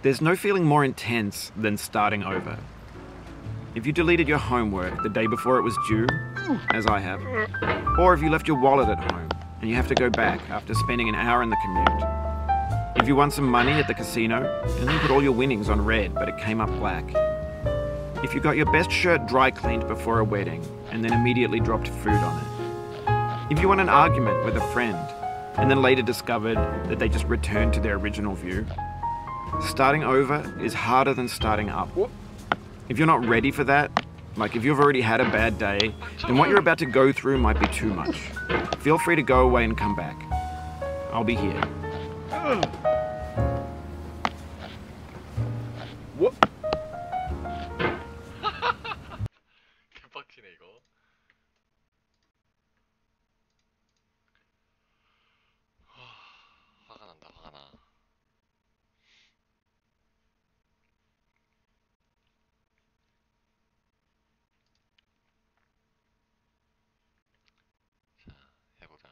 There's no feeling more intense than starting over. If you deleted your homework the day before it was due, as I have, or if you left your wallet at home and you have to go back after spending an hour in the commute. If you won some money at the casino and then put all your winnings on red but it came up black. If you got your best shirt dry cleaned before a wedding and then immediately dropped food on it. If you won an argument with a friend and then later discovered that they just returned to their original view. Starting over is harder than starting up. If you're not ready for that, like if you've already had a bad day, then what you're about to go through might be too much. Feel free to go away and come back. I'll be here. 개빡치네 이거. 화가 난다, 화가 나. 자, 해보자.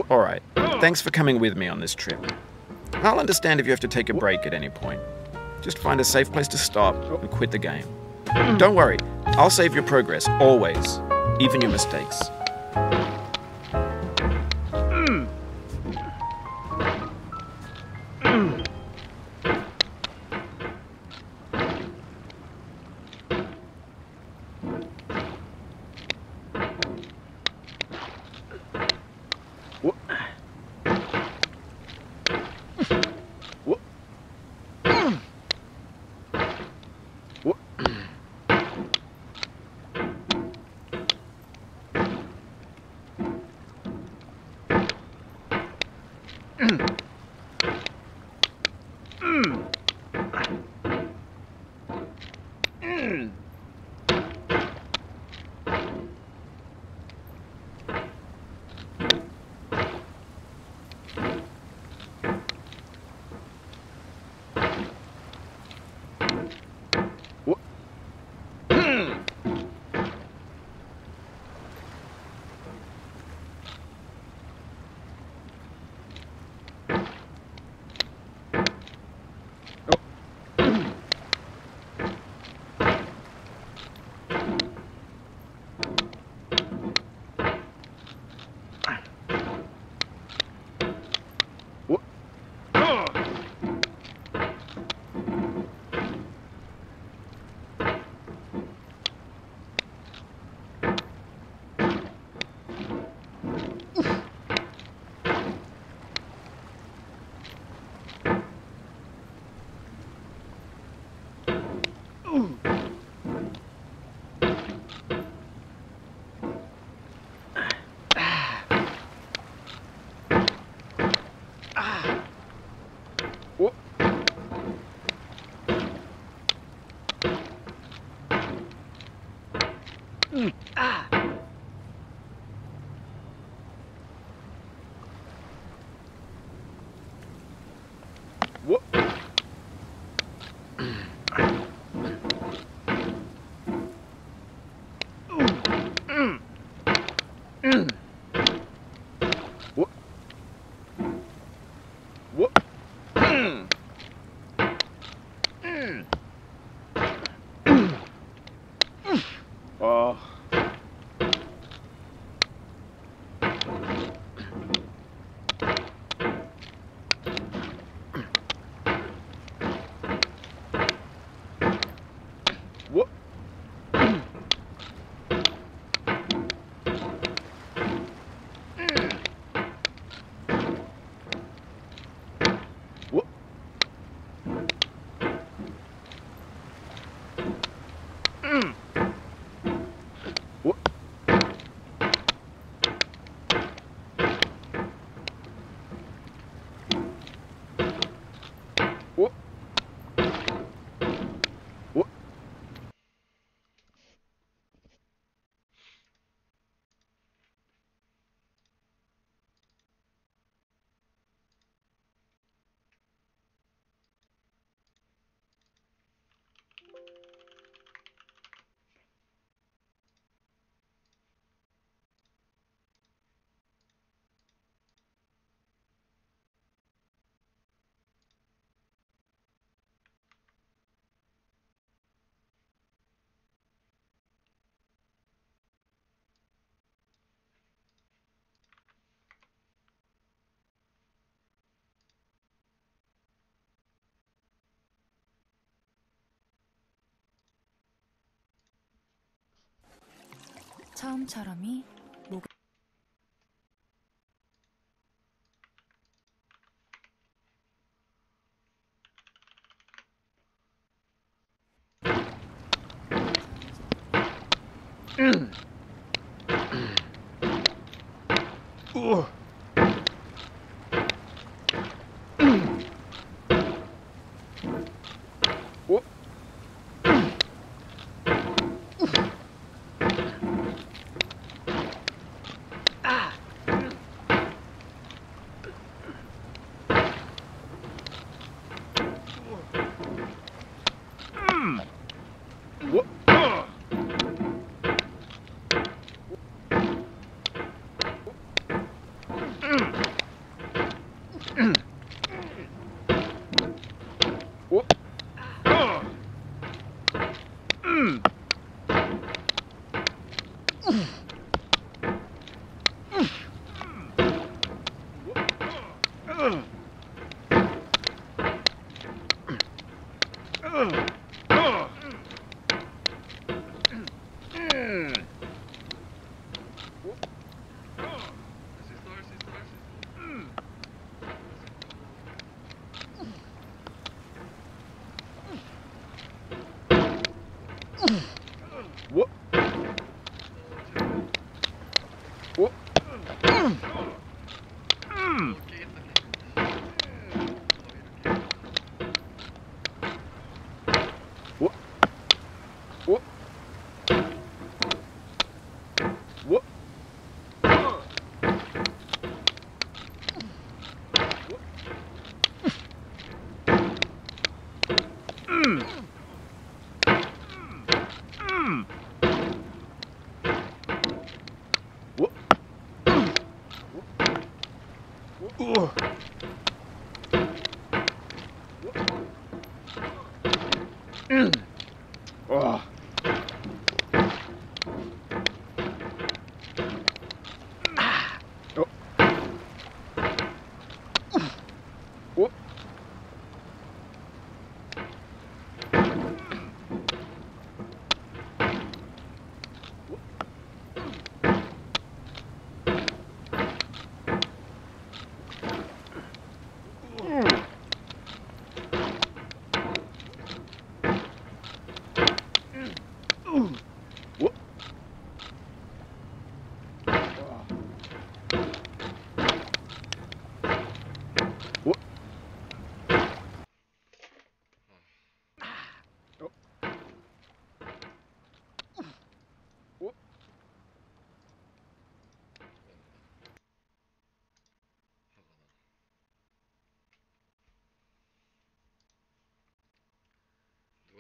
Alright, thanks for coming with me on this trip. I'll understand if you have to take a break at any point. Just find a safe place to stop and quit the game. Don't worry, I'll save your progress, always, even your mistakes. 처음처럼이 목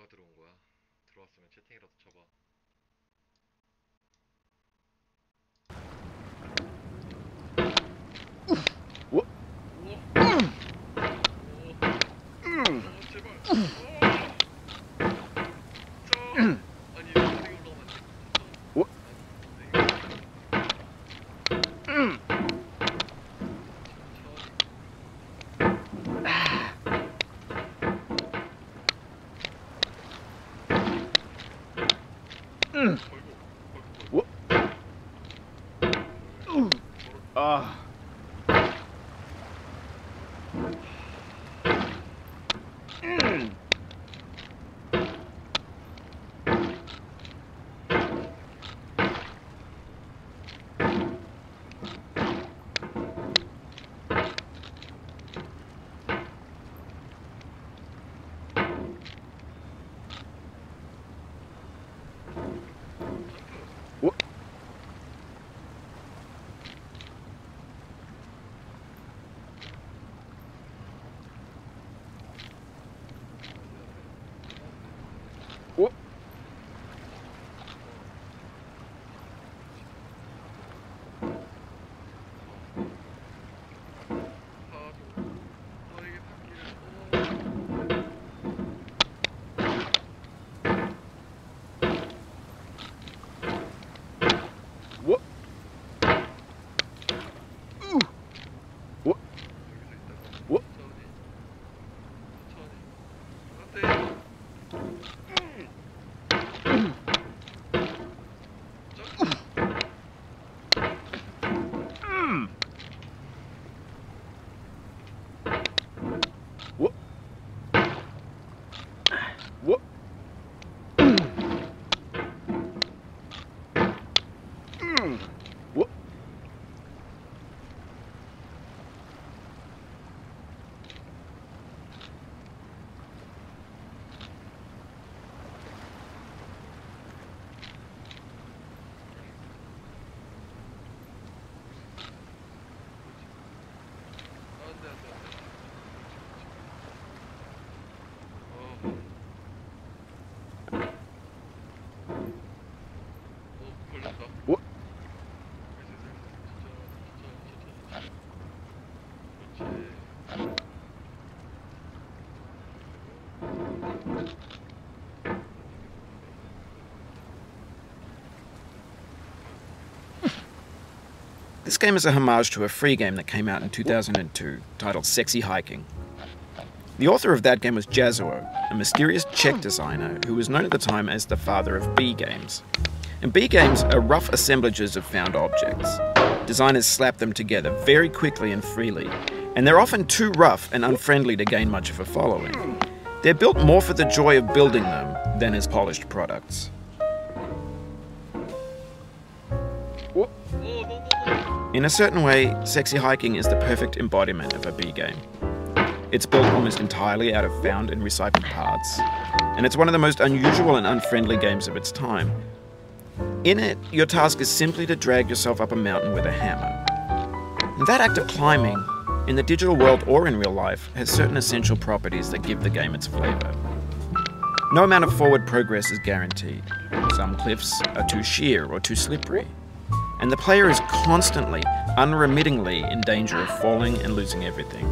누가 들어온 거야? 들어왔으면 채팅이라도 쳐봐. This game is a homage to a free game that came out in 2002 titled Sexy Hiking. The author of that game was Jazuo, a mysterious Czech designer who was known at the time as the father of B games. And B games are rough assemblages of found objects. Designers slap them together very quickly and freely, and they're often too rough and unfriendly to gain much of a following. They're built more for the joy of building them than as polished products. In a certain way, Sexy Hiking is the perfect embodiment of a B game. It's built almost entirely out of found and recycled parts, and it's one of the most unusual and unfriendly games of its time. In it, your task is simply to drag yourself up a mountain with a hammer. And that act of climbing, in the digital world or in real life, has certain essential properties that give the game its flavor. No amount of forward progress is guaranteed. Some cliffs are too sheer or too slippery, and the player is constantly, unremittingly in danger of falling and losing everything.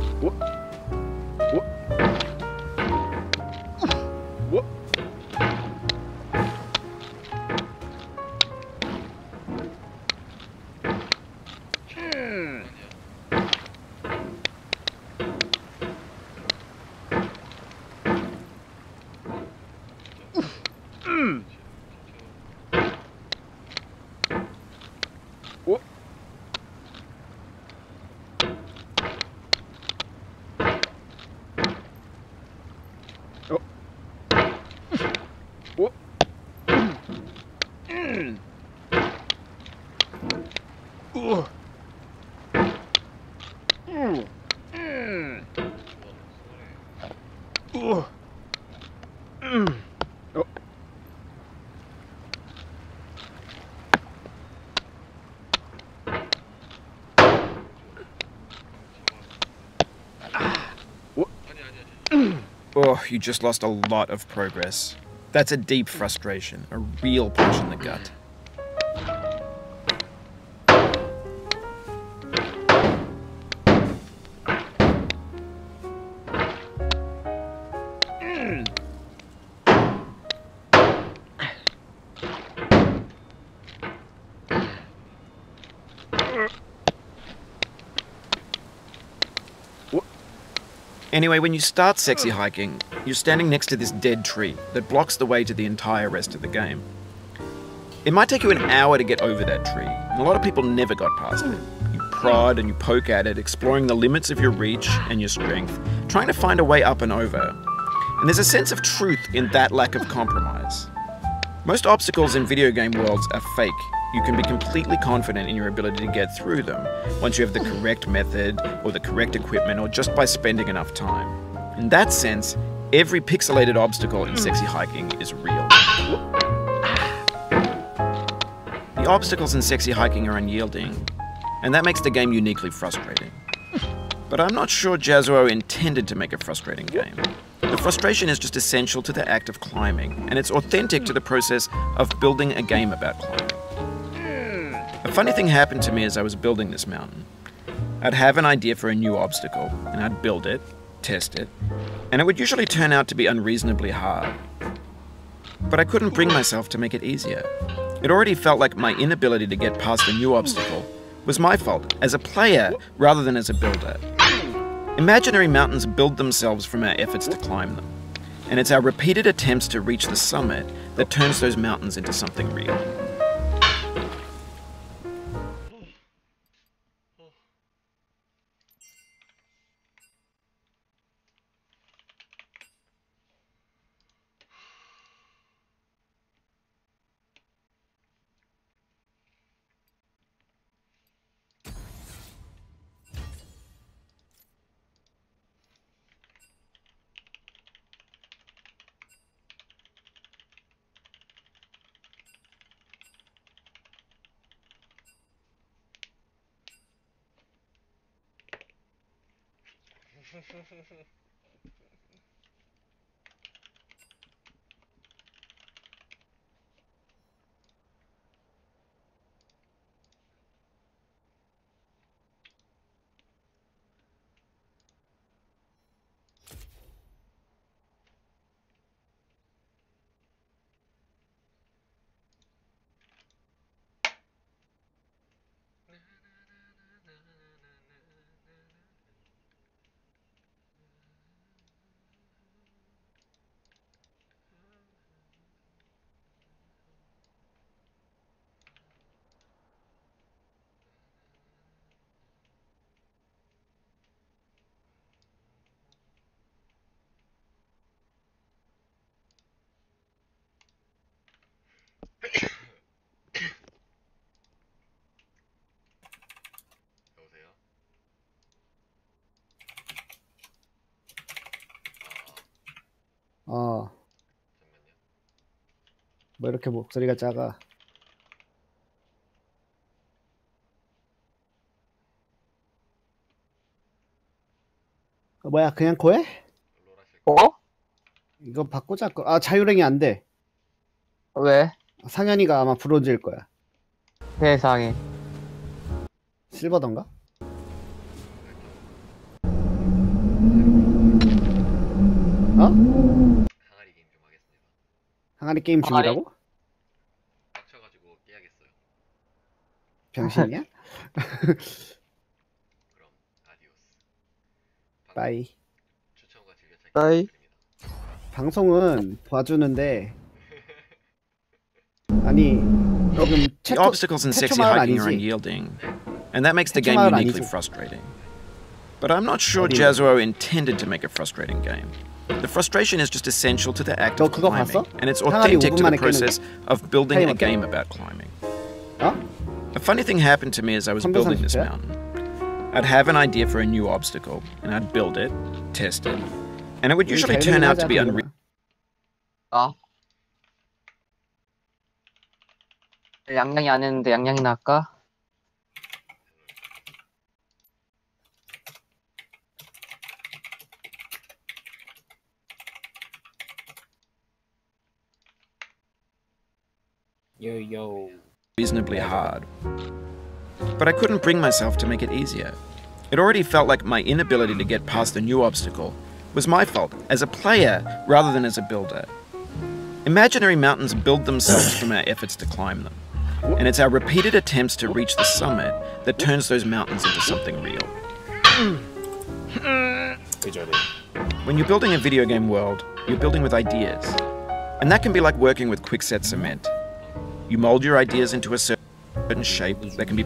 Oh, you just lost a lot of progress. That's a deep frustration, a real punch in the gut. Anyway, when you start Sexy Hiking, you're standing next to this dead tree that blocks the way to the entire rest of the game. It might take you an hour to get over that tree, and a lot of people never got past it. You prod and you poke at it, exploring the limits of your reach and your strength, trying to find a way up and over. And there's a sense of truth in that lack of compromise. Most obstacles in video game worlds are fake. You can be completely confident in your ability to get through them once you have the correct method or the correct equipment or just by spending enough time. In that sense, every pixelated obstacle in Sexy Hiking is real. The obstacles in Sexy Hiking are unyielding, and that makes the game uniquely frustrating. But I'm not sure Jazuo intended to make a frustrating game. The frustration is just essential to the act of climbing, and it's authentic to the process of building a game about climbing. A funny thing happened to me as I was building this mountain. I'd have an idea for a new obstacle, and I'd build it, test it, and it would usually turn out to be unreasonably hard. But I couldn't bring myself to make it easier. It already felt like my inability to get past the new obstacle was my fault as a player rather than as a builder. Imaginary mountains build themselves from our efforts to climb them, and it's our repeated attempts to reach the summit that turns those mountains into something real. 어, 잠깐만요. 뭐 이렇게 목소리가 작아. 뭐야, 그냥 고해? 롤 하실 어? 이거 바꾸자. 아, 자유랭이 안 돼. 왜? 상현이가 아마 브론즈일 거야. 세상에. 실버던가? 어? 항아리 게임 좀 하겠습니다. 항아리 게임 항아리? 중이라고? 빡쳐가지고 깨야겠어요. 병신이야? 그럼 아디오스. 빠이. 추천과 즐겨찾기 빠이. 부탁드립니다. 방송은 봐주는데 아니 지금 The obstacles in 최초 sexy 마을 hiking are 아니지? unyielding, and that makes the 최초 game 마을 uniquely 아니지? frustrating. But I'm not sure 어디? Jazuo intended to make a frustrating game. The frustration is just essential to the act 너 of 그거 climbing, 봤어? and it's 항아리 authentic 5분 to the 만에 깨는 process of building a 타이머 game about climbing. 어? A funny thing happened to me as I was 컴퓨터 building this 선수야? mountain. I'd have an idea for a new obstacle, and I'd build it, test it, and it would usually turn out to be unreal. 아. 양양이 안 했는데 양양이나 할까? Reasonably hard. But I couldn't bring myself to make it easier. It already felt like my inability to get past the new obstacle was my fault as a player rather than as a builder. Imaginary mountains build themselves from our efforts to climb them. And it's our repeated attempts to reach the summit that turns those mountains into something real. When you're building a video game world, you're building with ideas. And that can be like working with quickset cement. You mold your ideas into a certain shape that can be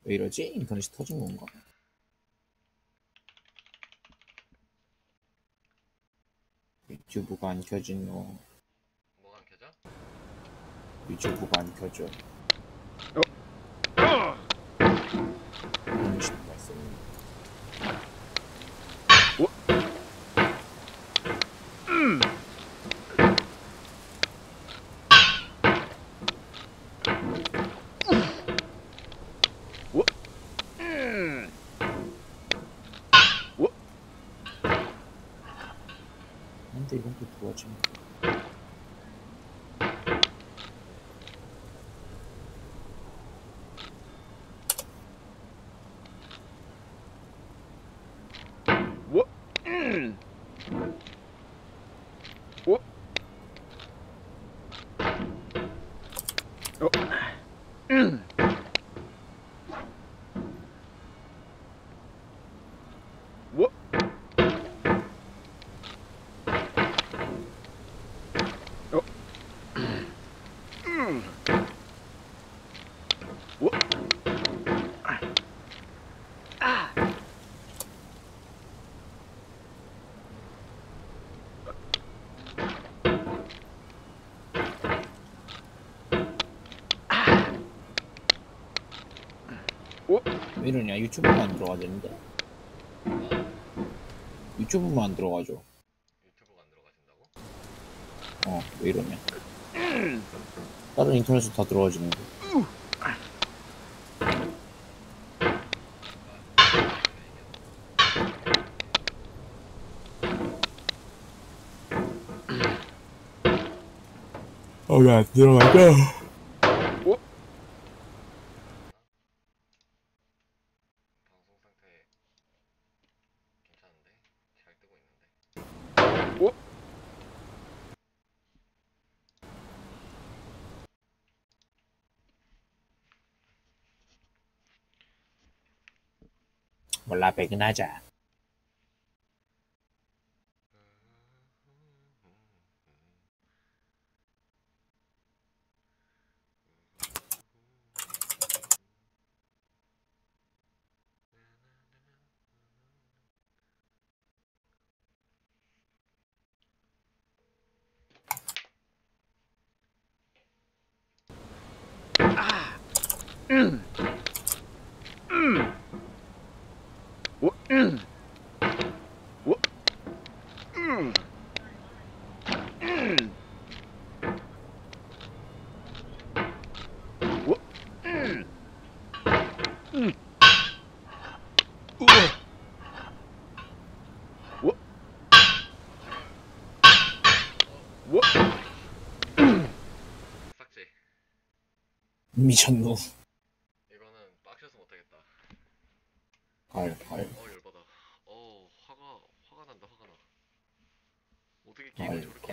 왜 이러지? 인터넷이 터진 건가? 유튜브가 안 켜지노. 뭐가 안 켜져? 유튜브가 안 켜져. 음식 말씀. 근데 이건 또 도와주네. 왜 이러냐? 유튜브만 안 들어가지는데? 유튜브만 안 들어가죠. 유튜브가 안 들어가신다고? 왜 이러냐? 다른 인터넷은 다 들어가지는데. 왜 안 들어가죠? 방송 상태 괜찮은데? 잘 뜨고 있는데? 몰라 배근하자. 삭제. 미쳤노. 이거는 빡쳐서 못하겠다. 헐. 열받아. 화가 난다, 화가 나. 어떻게 게임을 저렇게